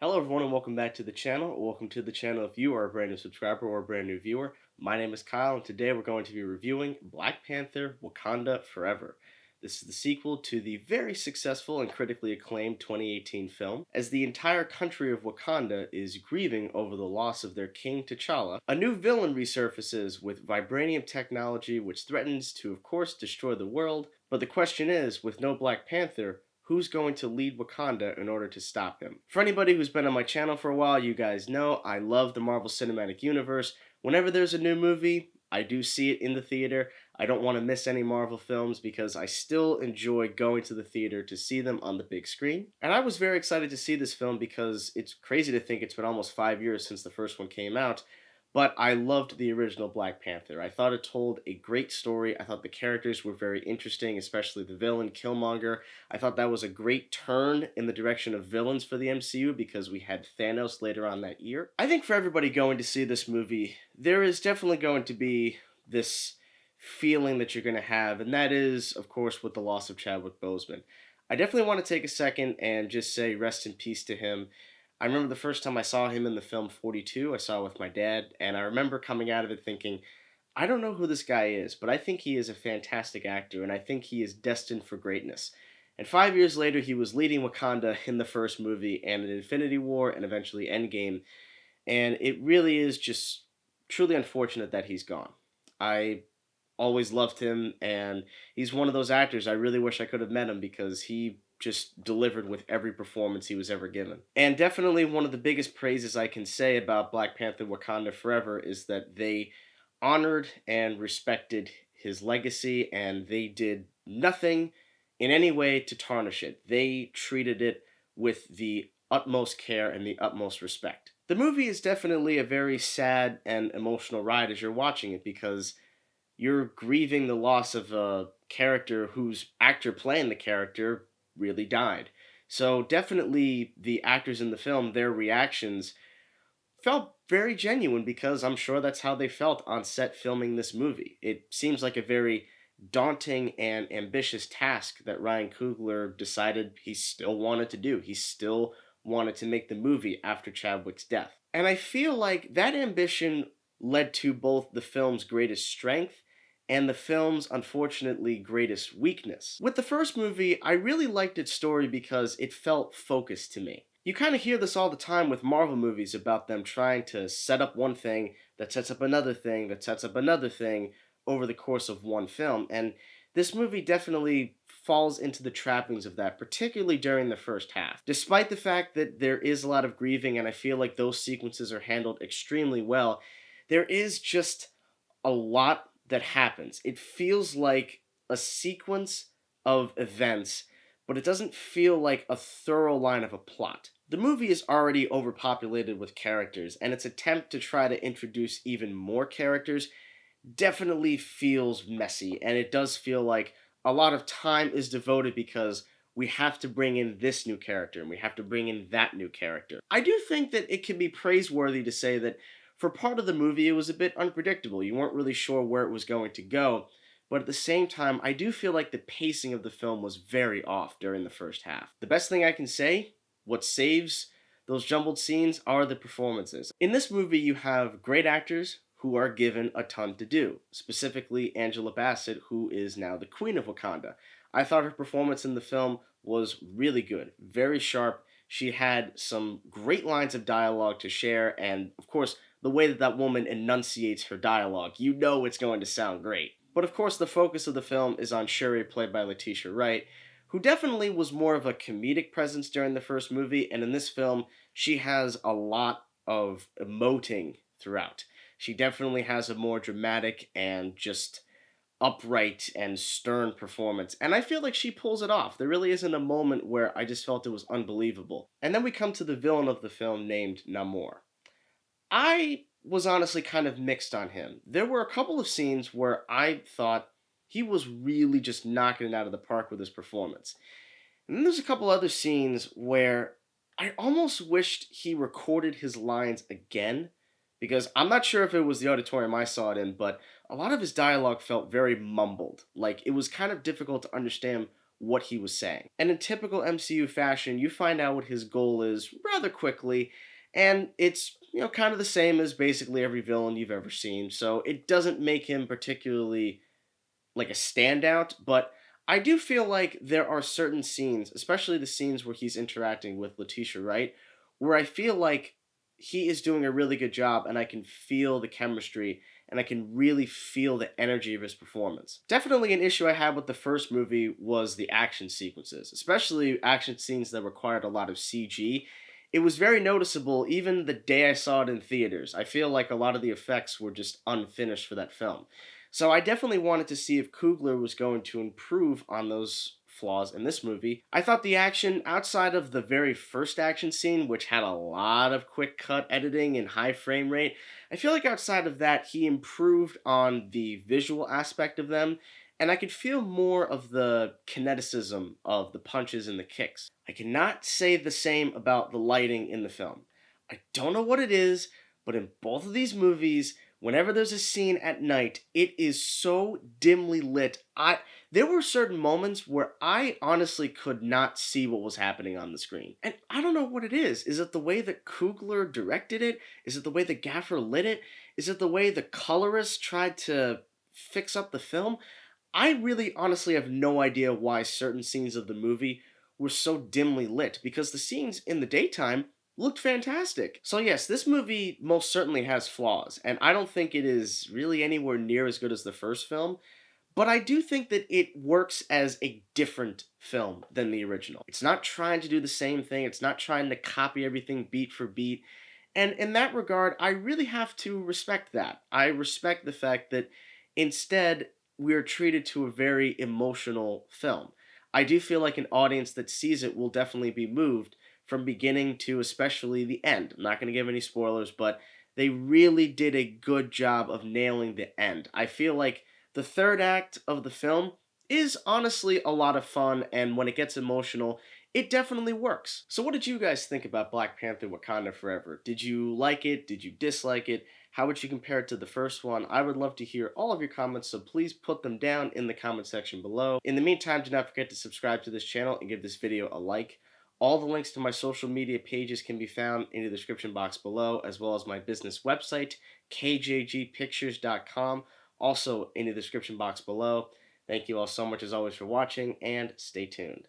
Hello everyone and welcome back to the channel. Welcome to the channel if you are a brand new subscriber or a brand new viewer. My name is Kyle and today we're going to be reviewing Black Panther Wakanda Forever. This is the sequel to the very successful and critically acclaimed 2018 film. As the entire country of Wakanda is grieving over the loss of their king T'Challa, a new villain resurfaces with vibranium technology which threatens to of course destroy the world. But the question is, with no Black Panther, who's going to lead Wakanda in order to stop him? For anybody who's been on my channel for a while, you guys know I love the Marvel Cinematic Universe. Whenever there's a new movie, I do see it in the theater. I don't want to miss any Marvel films because I still enjoy going to the theater to see them on the big screen. And I was very excited to see this film because it's crazy to think it's been almost 5 years since the first one came out. But I loved the original Black Panther. I thought it told a great story. I thought the characters were very interesting, especially the villain, Killmonger. I thought that was a great turn in the direction of villains for the MCU because we had Thanos later on that year. I think for everybody going to see this movie, there is definitely going to be this feeling that you're going to have, and that is, of course, with the loss of Chadwick Boseman. I definitely want to take a second and just say rest in peace to him. I remember the first time I saw him in the film 42, I saw it with my dad, and I remember coming out of it thinking, I don't know who this guy is, but I think he is a fantastic actor, and I think he is destined for greatness. And 5 years later, he was leading Wakanda in the first movie, and in Infinity War, and eventually Endgame, and it really is just truly unfortunate that he's gone. I always loved him, and he's one of those actors I really wish I could have met him because he just delivered with every performance he was ever given. And definitely one of the biggest praises I can say about Black Panther Wakanda Forever is that they honored and respected his legacy, and they did nothing in any way to tarnish it. They treated it with the utmost care and the utmost respect. The movie is definitely a very sad and emotional ride as you're watching it because you're grieving the loss of a character whose actor playing the character really died. So definitely the actors in the film, their reactions felt very genuine because I'm sure that's how they felt on set filming this movie. It seems like a very daunting and ambitious task that Ryan Coogler decided he still wanted to do. He still wanted to make the movie after Chadwick's death. And I feel like that ambition led to both the film's greatest strength and the film's unfortunately greatest weakness. With the first movie, I really liked its story because it felt focused to me. You kind of hear this all the time with Marvel movies about them trying to set up one thing that sets up another thing that sets up another thing over the course of one film, and this movie definitely falls into the trappings of that, particularly during the first half. Despite the fact that there is a lot of grieving and I feel like those sequences are handled extremely well, there is just a lot that happens. It feels like a sequence of events, but it doesn't feel like a thorough line of a plot. The movie is already overpopulated with characters, and its attempt to try to introduce even more characters definitely feels messy, and it does feel like a lot of time is devoted because we have to bring in this new character and we have to bring in that new character. I do think that it can be praiseworthy to say that for part of the movie, it was a bit unpredictable. You weren't really sure where it was going to go. But at the same time, I do feel like the pacing of the film was very off during the first half. The best thing I can say, what saves those jumbled scenes are the performances. In this movie, you have great actors who are given a ton to do. Specifically, Angela Bassett, who is now the Queen of Wakanda. I thought her performance in the film was really good, very sharp. She had some great lines of dialogue to share, and of course, the way that that woman enunciates her dialogue, you know it's going to sound great. But of course, the focus of the film is on Shuri, played by Letitia Wright, who definitely was more of a comedic presence during the first movie, and in this film, she has a lot of emoting throughout. She definitely has a more dramatic and just upright and stern performance, and I feel like she pulls it off. There really isn't a moment where I just felt it was unbelievable. And then we come to the villain of the film named Namor. I was honestly kind of mixed on him. There were a couple of scenes where I thought he was really just knocking it out of the park with his performance. And then there's a couple other scenes where I almost wished he recorded his lines again, because I'm not sure if it was the auditorium I saw it in, but a lot of his dialogue felt very mumbled. Like, it was kind of difficult to understand what he was saying. And in typical MCU fashion, you find out what his goal is rather quickly, and it's, kind of the same as basically every villain you've ever seen. So it doesn't make him particularly like a standout, but I do feel like there are certain scenes, especially the scenes where he's interacting with Letitia Wright, where I feel like he is doing a really good job and I can feel the chemistry and I can really feel the energy of his performance. Definitely an issue I had with the first movie was the action sequences, especially action scenes that required a lot of CG. It was very noticeable even the day I saw it in theaters. I feel like a lot of the effects were just unfinished for that film. So I definitely wanted to see if Coogler was going to improve on those flaws in this movie. I thought the action, outside of the very first action scene, which had a lot of quick cut editing and high frame rate, I feel like outside of that, he improved on the visual aspect of them, and I could feel more of the kineticism of the punches and the kicks. I cannot say the same about the lighting in the film. I don't know what it is, but in both of these movies, whenever there's a scene at night, it is so dimly lit. There were certain moments where I honestly could not see what was happening on the screen. And I don't know what it is. Is it the way that Coogler directed it? Is it the way the gaffer lit it? Is it the way the colorist tried to fix up the film? I really honestly have no idea why certain scenes of the movie were so dimly lit, because the scenes in the daytime looked fantastic. So yes, this movie most certainly has flaws, and I don't think it is really anywhere near as good as the first film, but I do think that it works as a different film than the original. It's not trying to do the same thing, it's not trying to copy everything beat for beat, and in that regard, I really have to respect that. I respect the fact that instead, we are treated to a very emotional film. I do feel like an audience that sees it will definitely be moved from beginning to especially the end. I'm not going to give any spoilers, but they really did a good job of nailing the end. I feel like the third act of the film is honestly a lot of fun, and when it gets emotional, it definitely works. So what did you guys think about Black Panther Wakanda Forever? Did you like it? Did you dislike it? How would you compare it to the first one? I would love to hear all of your comments, so please put them down in the comment section below. In the meantime, do not forget to subscribe to this channel and give this video a like. All the links to my social media pages can be found in the description box below, as well as my business website, kjgpictures.com, also in the description box below. Thank you all so much as always for watching, and stay tuned.